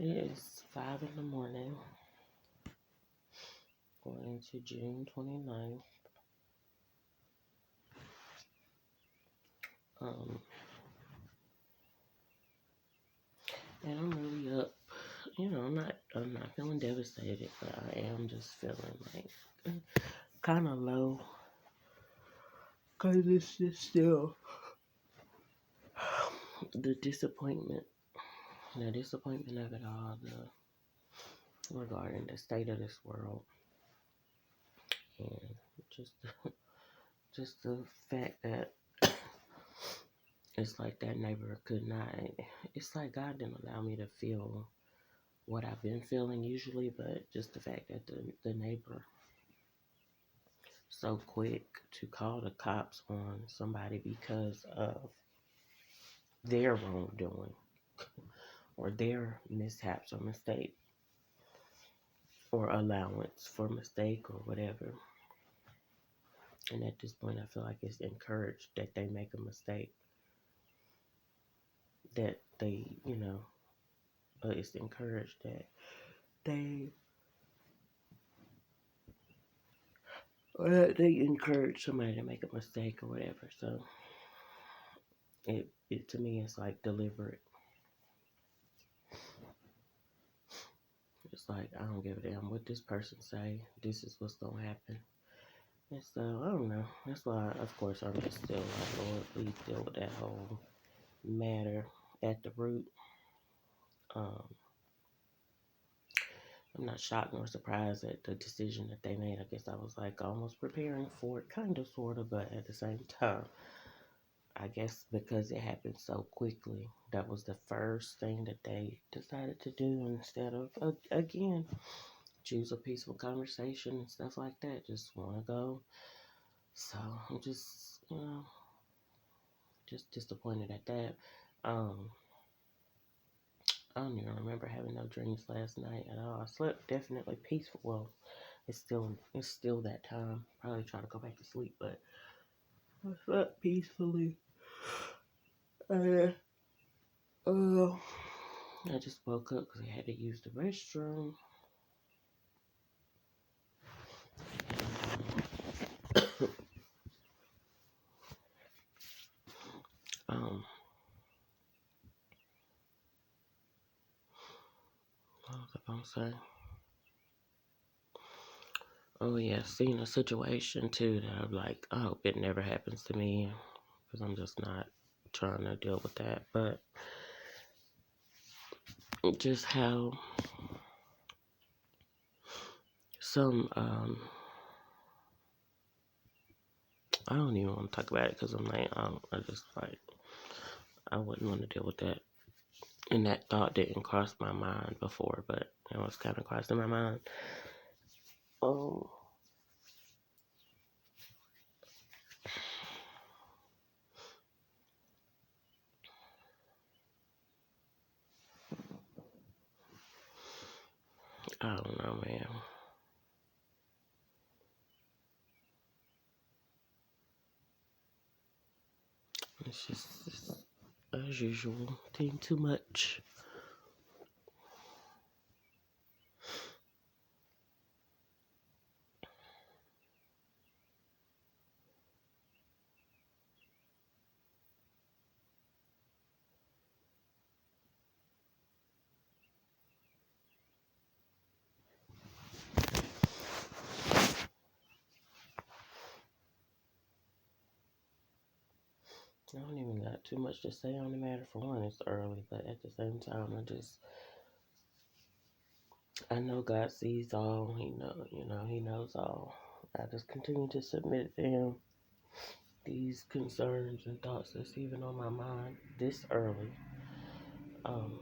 It is 5 in the morning, going into June 29th. Um, and I'm really up. I'm not feeling devastated, but I am just feeling like kind of low. Cause it's just still the disappointment of it all, regarding the state of this world, and just just the fact that it's like that neighbor could not. It's like God didn't allow me to feel what I've been feeling usually, but just the fact that the neighbor so quick to call the cops on somebody because of their wrongdoing or their mishaps or mistake or allowance for mistake or whatever. And at this point, I feel like it's encouraged that they make a mistake, that it's encouraged that they they encourage somebody to make a mistake or whatever. So it to me, it's like deliberate. It's like, I don't give a damn what this person say. This is what's gonna happen. And so I don't know. That's why, of course, I'm just still like, Lord, please deal with that whole matter at the root. Um, I'm not shocked nor surprised at the decision that they made. I guess I was like almost preparing for it, kind of, sort of, but at the same time, I guess because it happened so quickly, that was the first thing that they decided to do instead of, again, choose a peaceful conversation and stuff like that. Just want to go. So I'm just disappointed at that. Um, I don't even remember having no dreams last night at all. I slept definitely peaceful. Well, it's still that time. Probably try to go back to sleep, but I slept peacefully. And I just woke up because I had to use the restroom. Um, what was I gonna say? Oh yeah, seen a situation too that I'm like, I hope it never happens to me, because I'm just not trying to deal with that. But just how some I don't even want to talk about it because I'm like, I just like, I wouldn't want to deal with that. And that thought didn't cross my mind before, but it was kind of crossing my mind. Oh, I don't know, man. It's just as usual, think too much. I don't even got too much to say on the matter. For one, it's early, but at the same time, I know God sees all. He knows all. I just continue to submit to Him these concerns and thoughts that's even on my mind this early. Um,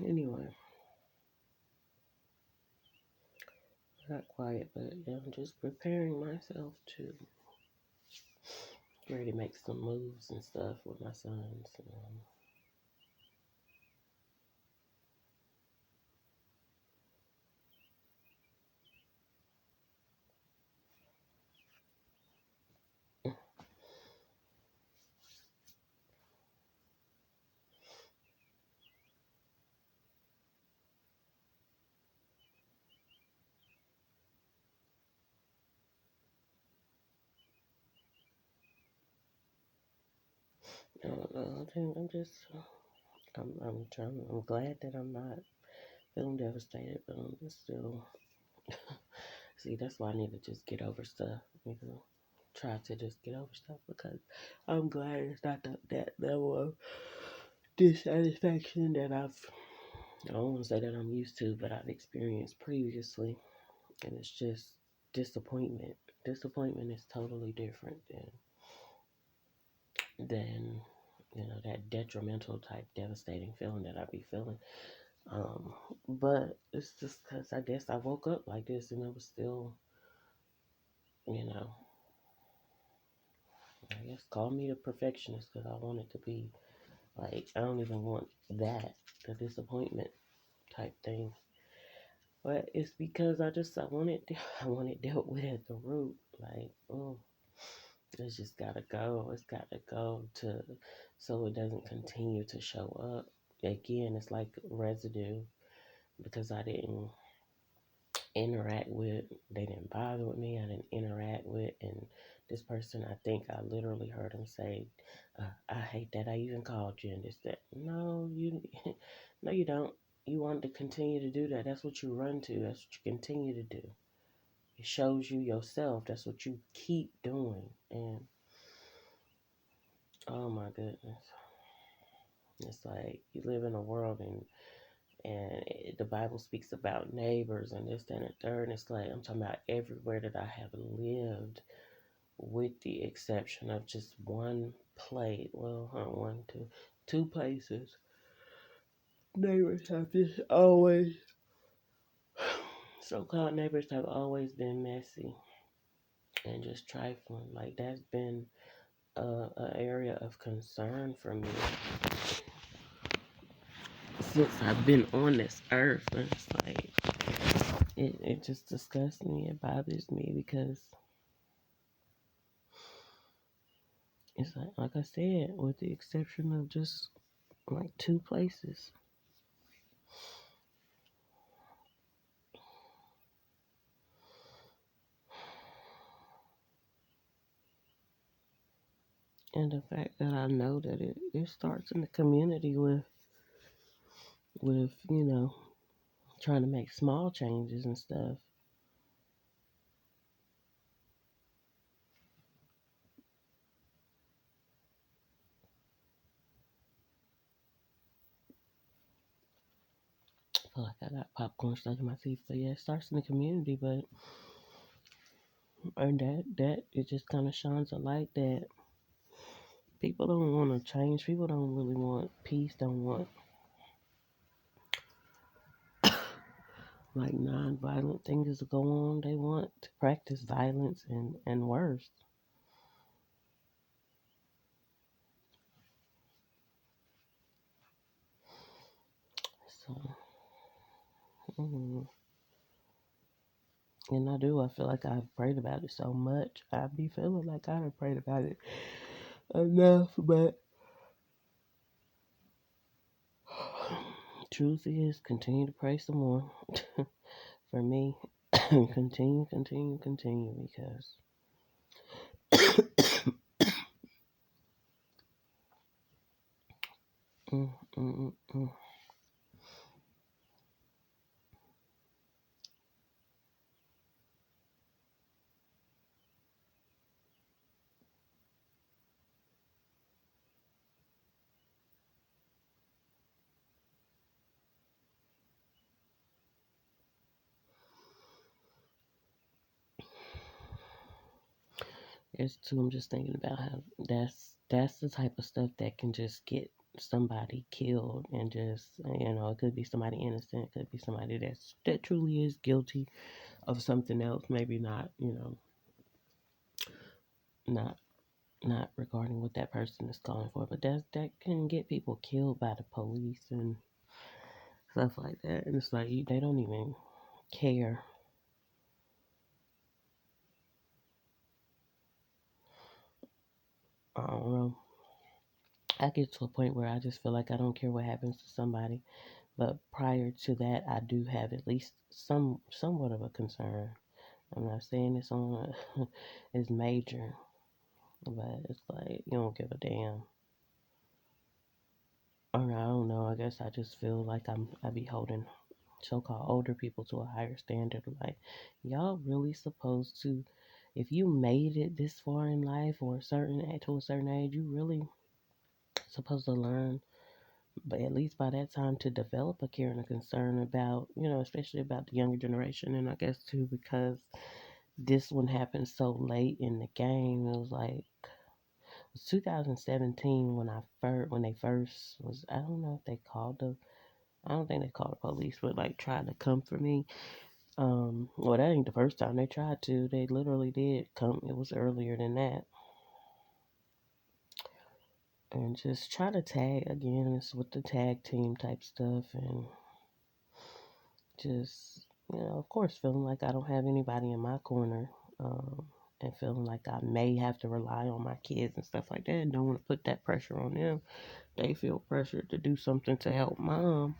Anyway, not quiet, but yeah, I'm just preparing myself to get ready to make some moves and stuff with my sons. I think I'm glad that I'm not feeling devastated, but I'm just still, see, that's why I need to just get over stuff, try to just get over stuff because I'm glad it's not that level of dissatisfaction that I don't want to say that I'm used to, but I've experienced previously, and it's just disappointment. Disappointment is totally different than that detrimental type devastating feeling that I be feeling. Um, but it's just because I guess I woke up like this and it was still, you know, I guess call me a perfectionist because I want it to be like, I don't even want that, the disappointment type thing. But it's because I want it, I want it dealt with at the root. Like, oh, it's just gotta go. It's gotta go so it doesn't continue to show up. Again, it's like residue because I didn't interact with, they didn't bother with me, I didn't interact with, and this person, I think I literally heard him say, I hate that I even called you and this, that. No, no, you don't. You want to continue to do that. That's what you run to. That's what you continue to do. It shows you yourself. That's what you keep doing. And oh my goodness. It's like you live in a world the Bible speaks about neighbors and this, that, and the third. And it's like I'm talking about everywhere that I have lived, with the exception of just one place. Well, two places. Neighbors have just always, so-called neighbors have always been messy and just trifling. Like that's been an area of concern for me since I've been on this earth. And it's like it just disgusts me. It bothers me because it's like I said, with the exception of just like two places. And the fact that I know that it starts in the community with trying to make small changes and stuff. I feel like I got popcorn stuck in my teeth, but yeah, it starts in the community. But and that it just kind of shines a light that people don't want to change. People don't really want peace. Don't want like non-violent things to go on. They want to practice violence and worse. So, mm, and I do. I feel like I've prayed about it so much. I be feeling like I've prayed about it enough, but truth is, continue to pray some more for me. continue because mm, mm, mm, mm. It's too. I'm just thinking about how that's the type of stuff that can just get somebody killed, and just, it could be somebody innocent, it could be somebody that truly is guilty of something else, maybe not, not not regarding what that person is calling for, but that can get people killed by the police and stuff like that. And it's like they don't even care. I don't know. I get to a point where I just feel like I don't care what happens to somebody. But prior to that, I do have at least somewhat of a concern. I'm not saying it's on it's major, but it's like you don't give a damn. Or I don't know. I guess I just feel like I be holding so-called older people to a higher standard. Like, y'all really supposed to, if you made it this far in life or to a certain age, you really supposed to learn, but at least by that time, to develop a care and a concern about, especially about the younger generation. And I guess too, because this one happened so late in the game, it was like, it was 2017 when they first was, I don't know if they called I don't think they called the police, but like tried to come for me. Well, that ain't the first time they tried to. They literally did come. It was earlier than that. And just try to tag again. It's with the tag team type stuff. And just, of course, feeling like I don't have anybody in my corner. And feeling like I may have to rely on my kids and stuff like that. And don't want to put that pressure on them. They feel pressured to do something to help mom.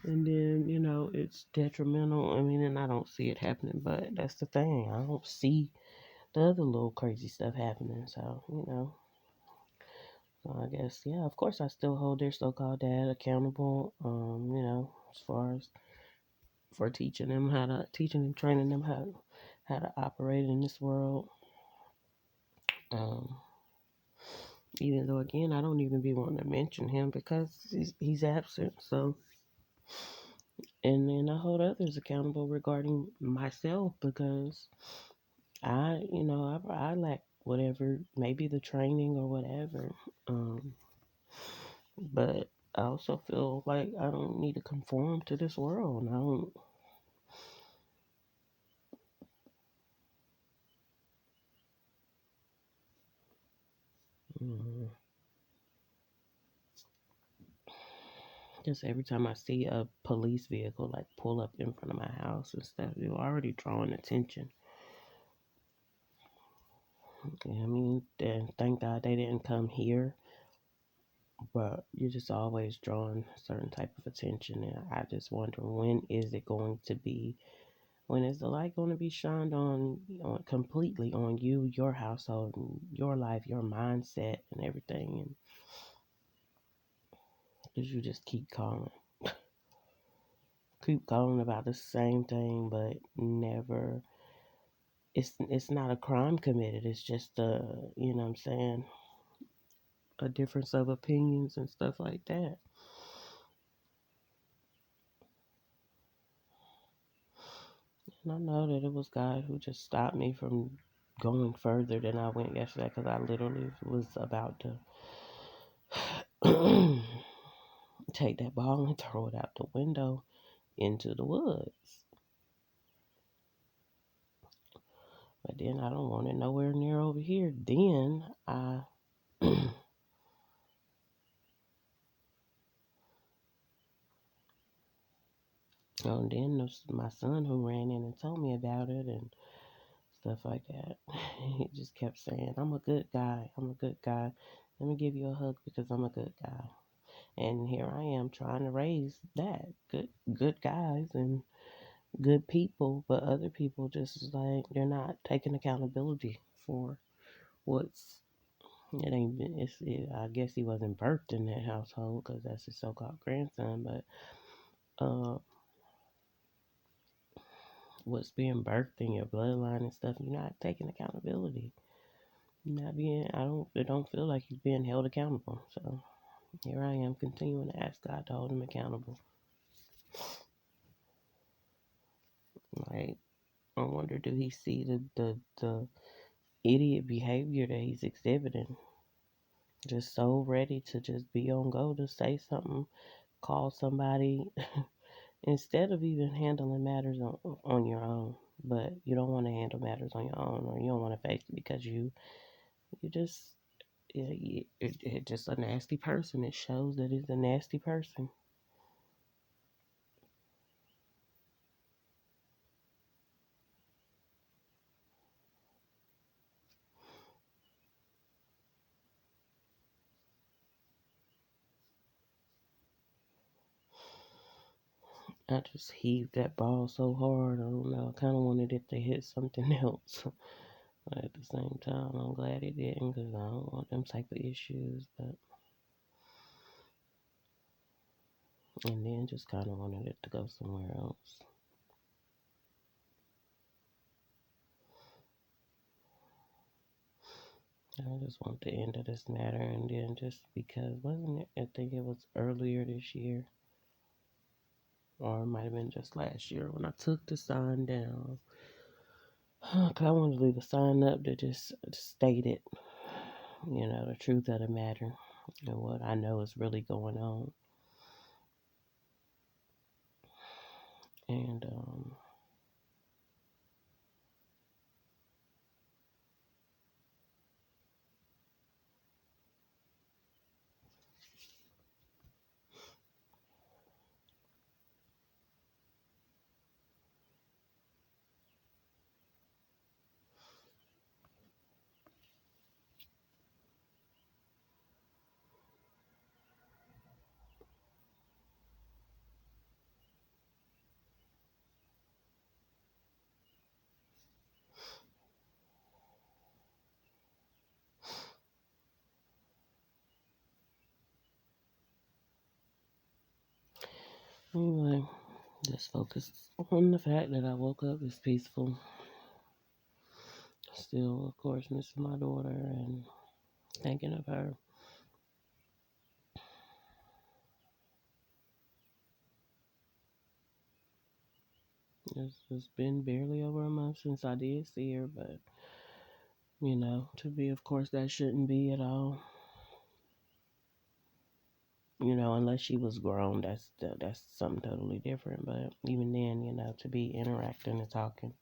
And then, it's detrimental. I mean, and I don't see it happening, but that's the thing. I don't see the other little crazy stuff happening. So, so I guess, yeah, of course, I still hold their so-called dad accountable. As far as for teaching and training them how to operate in this world. Um, Even though, again, I don't even be wanting to mention him because he's absent. So, and then I hold others accountable regarding myself because I lack whatever, maybe the training or whatever. But I also feel like I don't need to conform to this world. I don't. Mm, just every time I see a police vehicle like pull up in front of my house and stuff, you're already drawing attention. I mean, and thank God they didn't come here, but you're just always drawing a certain type of attention. And I just wonder, when is it going to be? When is the light going to be shined on completely on you, your household, and your life, your mindset, and everything? And because you just keep calling about the same thing, but never. It's not a crime committed. It's just what I'm saying, a difference of opinions and stuff like that. And I know that it was God who just stopped me from going further than I went yesterday because I literally was about to take that ball and throw it out the window into the woods. But then I don't want it nowhere near over here. Then I and then my son who ran in and told me about it and stuff like that. He just kept saying, "I'm a good guy. I'm a good guy. Let me give you a hug because I'm a good guy." And here I am trying to raise that good guys and good people, but other people just is like they're not taking accountability for what's it ain't been. I guess he wasn't birthed in that household because that's his so-called grandson, but uh, what's being birthed in your bloodline and stuff, you're not taking accountability. You're not being. I don't. It don't feel like he's being held accountable. So here I am continuing to ask God to hold him accountable. Like, I wonder, do he see the idiot behavior that he's exhibiting? Just so ready to just be on go to say something, call somebody, instead of even handling matters on your own. But you don't want to handle matters on your own, or you don't want to face it because you just it just a nasty person. It shows that it's a nasty person. I just heaved that ball so hard. I don't know. I kind of wanted it to hit something else. But at the same time, I'm glad it didn't because I don't want them type of issues. But and then just kind of wanted it to go somewhere else. I just want the end of this matter, and then just because wasn't it? I think it was earlier this year, or it might have been just last year when I took the sign down. Cause I wanted to leave a sign up that just stated, the truth of the matter and what I know is really going on. And anyway, just focus on the fact that I woke up is peaceful. Still, of course, missing my daughter and thinking of her. It's been barely over a month since I did see her, but to be, of course, that shouldn't be at all. Unless she was grown, that's something totally different. But even then, to be interacting and talking.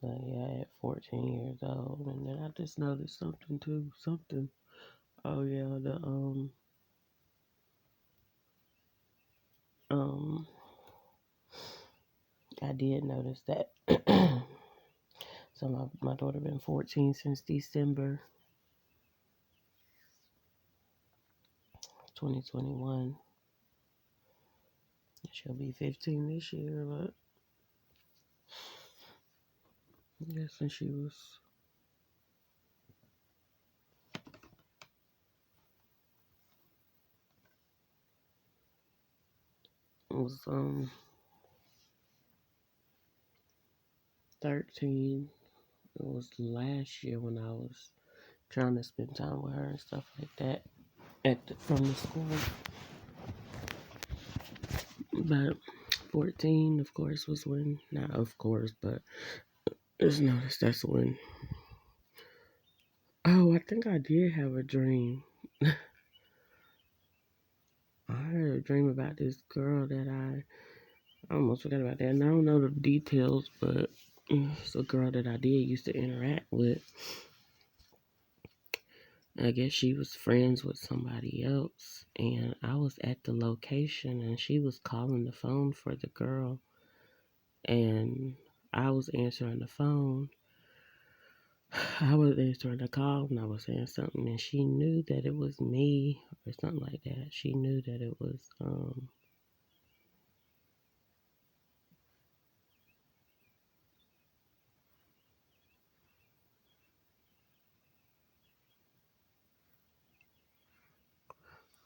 But yeah, at 14 years old, and then I just noticed something too. Something. Oh yeah, the um, I did notice that. So my daughter been 14 since December 2021. She'll be 15 this year, but yeah, since she was 13. It was last year when I was trying to spend time with her and stuff like that from the school. But 14, of course, was when, not of course, but just noticed that's when. Oh, I think I did have a dream. I had a dream about this girl that I almost forgot about that. And I don't know the details, but it's a girl that I did used to interact with. I guess she was friends with somebody else, and I was at the location, and she was calling the phone for the girl, and I was answering the phone. I was answering the call, and I was saying something, and she knew that it was me or something like that. She knew that it was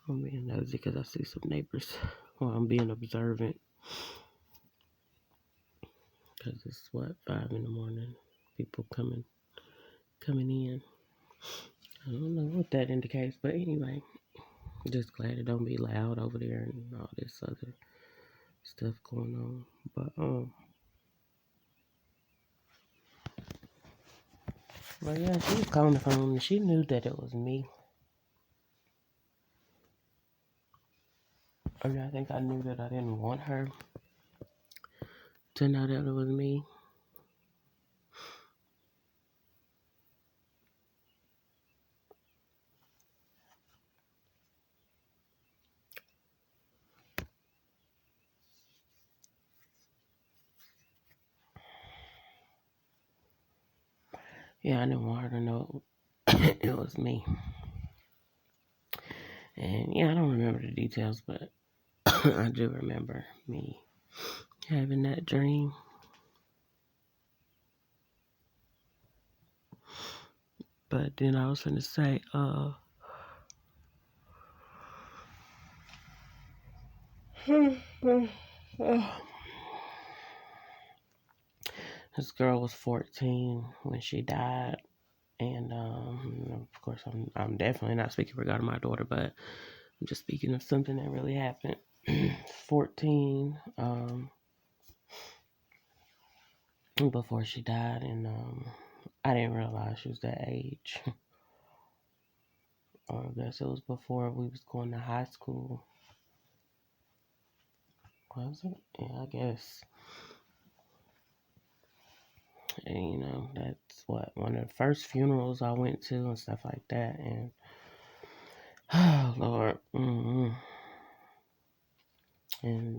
I'm being nosy because I see some neighbors. Well, I'm being observant because it's 5 in the morning. People coming in. I don't know what that indicates, but anyway, just glad it don't be loud over there and all this other stuff going on. But But yeah, she was calling the phone and she knew that it was me. I mean, I think I knew that I didn't want her to know that it was me. Yeah, I didn't want her to know it was me. And yeah, I don't remember the details, but I do remember me having that dream. But then I was gonna say, this girl was 14 when she died, and of course, I'm definitely not speaking regarding my daughter, but I'm just speaking of something that really happened. 14, before she died, and I didn't realize she was that age. I guess it was before we was going to high school. Was it? Yeah, I guess. And that's one of the first funerals I went to and stuff like that. And oh Lord, and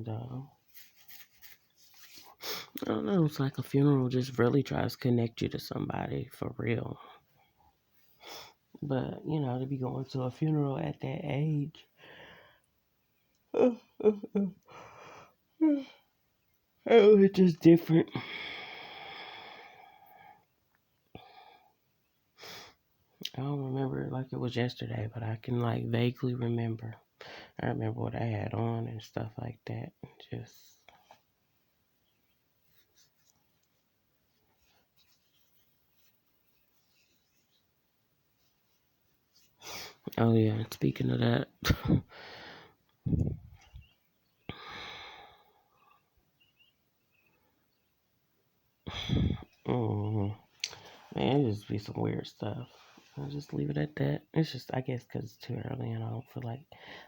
I don't know. It's like a funeral just really tries to connect you to somebody for real. But to be going to a funeral at that age, it was just different. I don't remember it like it was yesterday, but I can like vaguely remember. I remember what I had on and stuff like that. Just oh yeah, speaking of that, hmm man, it just be some weird stuff. I'll just leave it at that. It's just, I guess, because it's too early and I don't feel like,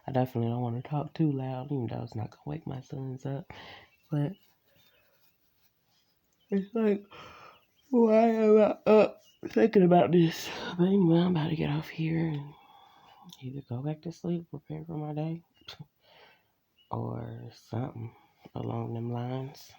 I definitely don't want to talk too loud, even though it's not going to wake my sons up. But it's like, why am I up thinking about this? But anyway, I'm about to get off here and either go back to sleep, prepare for my day, or something along them lines.